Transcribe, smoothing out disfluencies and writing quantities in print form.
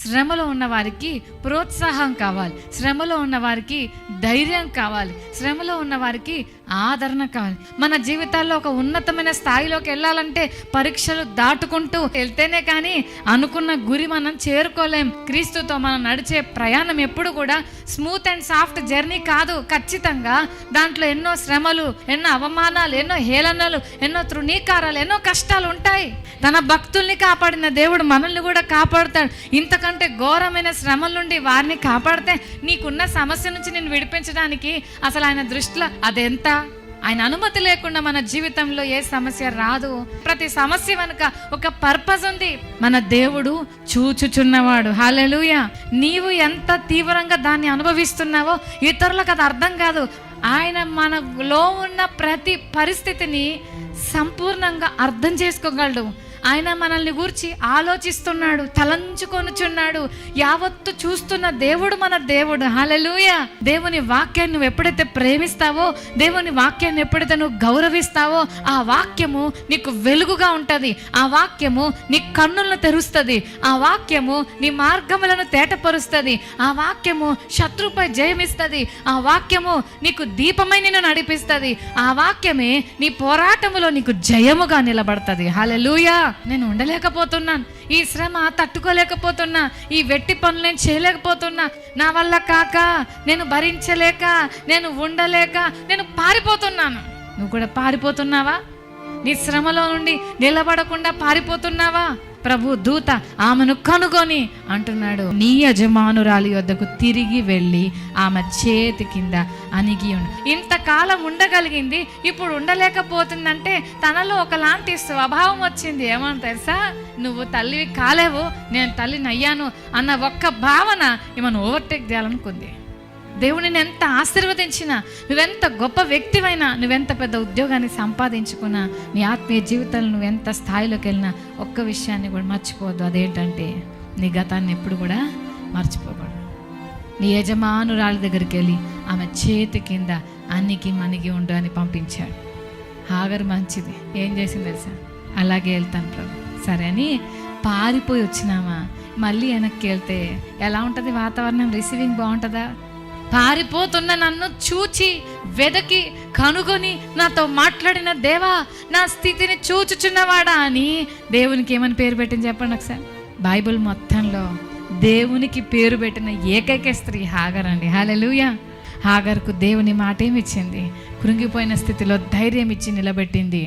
శ్రమలో ఉన్న వారికి ప్రోత్సాహం కావాలి, శ్రమలో ఉన్న వారికి ధైర్యం కావాలి, శ్రమలో ఉన్న వారికి ఆదరణ కావాలి. మన జీవితాల్లో ఒక ఉన్నతమైన స్థాయిలోకి వెళ్ళాలంటే పరీక్షలు దాటుకుంటూ వెళ్తేనే కానీ అనుకున్న గురి మనం చేరుకోలేం. క్రీస్తుతో మనం నడిచే ప్రయాణం ఎప్పుడు కూడా స్మూత్ అండ్ సాఫ్ట్ జర్నీ కాదు. ఖచ్చితంగా దాంట్లో ఎన్నో శ్రమలు, ఎన్నో అవమానాలు, ఎన్నో హేళనలు, ఎన్నో తృణీకారాలు, ఎన్నో కష్టాలు ఉంటాయి. తన భక్తుల్ని కాపాడిన దేవుడు మనల్ని కూడా కాపాడుతాడు. ఇంతకంటే ఘోరమైన శ్రమల నుండి వారిని కాపాడితే నీకున్న సమస్య నుంచి నేను విడిపించడానికి అసలు ఆయన దృష్టిలో అదెంత? ఆయన అనుమతి లేకుండా మన జీవితంలో ఏ సమస్య రాదు. ప్రతి సమస్య వెనుక ఒక పర్పస్ ఉంది. మన దేవుడు చూచుచున్నవాడు. హల్లెలూయా. నీవు ఎంత తీవ్రంగా దాన్ని అనుభవిస్తున్నావో ఇతరులకు అది అర్థం కాదు. ఆయన మనలో ఉన్న ప్రతి పరిస్థితిని సంపూర్ణంగా అర్థం చేసుకోగలడు. ఆయన మనల్ని గురించి ఆలోచిస్తున్నాడు, తలంచుకొనుచున్నాడు. యావత్తు చూస్తున్న దేవుడు మన దేవుడు. హల్లెలూయా. దేవుని వాక్యాన్ని నువ్వు ఎప్పుడైతే ప్రేమిస్తావో, దేవుని వాక్యాన్ని ఎప్పుడైతే నువ్వు గౌరవిస్తావో, ఆ వాక్యము నీకు వెలుగుగా ఉంటుంది. ఆ వాక్యము నీ కన్నులను తెరుస్తుంది. ఆ వాక్యము నీ మార్గములను తేటపరుస్తుంది. ఆ వాక్యము శత్రుపై జయమిస్తుంది. ఆ వాక్యము నీకు దీపమై నిన్ను నడిపిస్తుంది. ఆ వాక్యమే నీ పోరాటములో నీకు జయముగా నిలబడుతుంది. హల్లెలూయా. నేను ఉండలేకపోతున్నాను, ఈ శ్రమ తట్టుకోలేకపోతున్నా, ఈ వెట్టి పనులు నేను చేయలేకపోతున్నా, నా వల్ల కాక, నేను భరించలేక, నేను ఉండలేక నేను పారిపోతున్నాను. నువ్వు కూడా పారిపోతున్నావా? నీ శ్రమలో నుండి నిలబడకుండా పారిపోతున్నావా? ప్రభు దూత ఆమెను కనుగొని అంటున్నాడు, నీ యజమానురాలి వద్దకు తిరిగి వెళ్ళి ఆమె చేతి కింద అణిగి ఉండు. ఇంతకాలం ఉండగలిగింది, ఇప్పుడు ఉండలేకపోతుందంటే తనలో ఒకలాంటి స్వభావం వచ్చింది. ఏమని తెలుసా? నువ్వు తల్లివి కాలేవు, నేను తల్లిని అయ్యాను అన్న ఒక్క భావన ఈమెను ఓవర్టేక్ చేయాలనుకుంది. దేవుడిని ఎంత ఆశీర్వదించినా, నువ్వెంత గొప్ప వ్యక్తివైనా, నువ్వెంత పెద్ద ఉద్యోగాన్ని సంపాదించుకున్నా, నీ ఆత్మీయ జీవితంలో నువ్వెంత స్థాయిలోకి వెళ్ళినా ఒక్క విషయాన్ని కూడా మర్చిపోవద్దు. అదేంటంటే నీ గతాన్ని ఎప్పుడు కూడా మర్చిపోకూడదు. నీ యజమానురాలి దగ్గరికి వెళ్ళి ఆమె చేతి కింద అన్నికి మనిగి ఉండు అని పంపించాడు. హాగరు మంచిది, ఏం చేసింది తెలుసా? అలాగే వెళ్తాను ప్రభు, సరే అని పారిపోయి వచ్చినామా, మళ్ళీ వెనక్కి వెళ్తే ఎలా ఉంటుంది వాతావరణం? రిసీవింగ్ బాగుంటుందా? పారిపోతున్న నన్ను చూచి వెదకి కనుగొని నాతో మాట్లాడిన దేవా, నా స్థితిని చూచుచున్నవాడా అని దేవునికి ఏమని పేరు పెట్టింది చెప్పండి ఒకసారి. బైబిల్ మొత్తంలో దేవునికి పేరు పెట్టిన ఏకైక స్త్రీ హాగర్ అండి. హల్లెలూయా. హాగర్కు దేవుని మాట ఏమి ఇచ్చింది? కృంగిపోయిన స్థితిలో ధైర్యం ఇచ్చి నిలబెట్టింది.